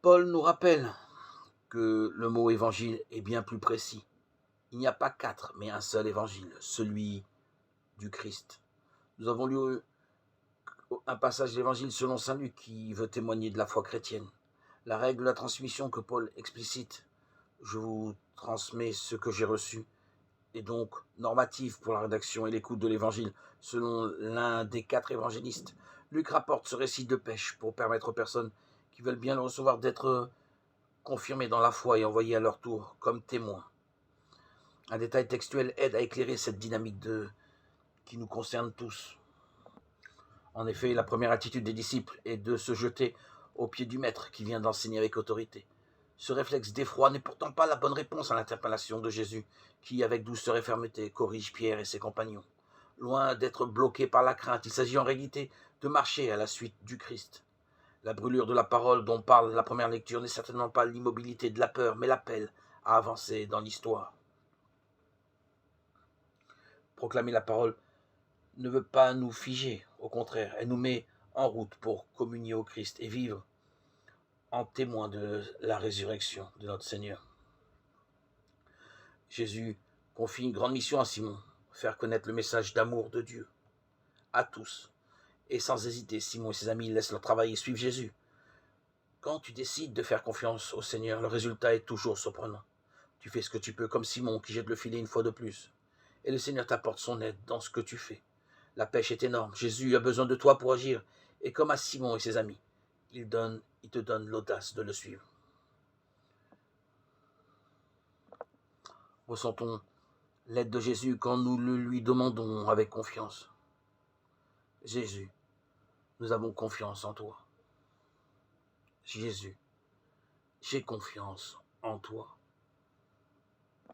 Paul nous rappelle que le mot évangile est bien plus précis. Il n'y a pas quatre, mais un seul évangile, celui du Christ. Nous avons lu un passage de l'évangile selon saint Luc qui veut témoigner de la foi chrétienne. La règle de la transmission que Paul explicite, je vous transmets ce que j'ai reçu, est donc normative pour la rédaction et l'écoute de l'évangile selon l'un des quatre évangélistes. Luc rapporte ce récit de pêche pour permettre aux personnes qui veulent bien le recevoir d'être confirmées dans la foi et envoyées à leur tour comme témoins. Un détail textuel aide à éclairer cette dynamique qui nous concerne tous. En effet, la première attitude des disciples est de se jeter aux pieds du maître qui vient d'enseigner avec autorité. Ce réflexe d'effroi n'est pourtant pas la bonne réponse à l'interpellation de Jésus, qui, avec douceur et fermeté, corrige Pierre et ses compagnons. Loin d'être bloqué par la crainte, il s'agit en réalité de marcher à la suite du Christ. La brûlure de la parole dont parle la première lecture n'est certainement pas l'immobilité de la peur, mais l'appel à avancer dans l'histoire. Proclamer la parole ne veut pas nous figer, au contraire, elle nous met en route pour communier au Christ et vivre en témoin de la résurrection de notre Seigneur. Jésus confie une grande mission à Simon, faire connaître le message d'amour de Dieu à tous. Et sans hésiter, Simon et ses amis laissent leur travail et suivent Jésus. Quand tu décides de faire confiance au Seigneur, le résultat est toujours surprenant. Tu fais ce que tu peux, comme Simon qui jette le filet une fois de plus. Et le Seigneur t'apporte son aide dans ce que tu fais. La pêche est énorme. Jésus a besoin de toi pour agir. Et comme à Simon et ses amis, il te donne l'audace de le suivre. Ressentons l'aide de Jésus quand nous le lui demandons avec confiance. Jésus, nous avons confiance en toi. Jésus, j'ai confiance en toi.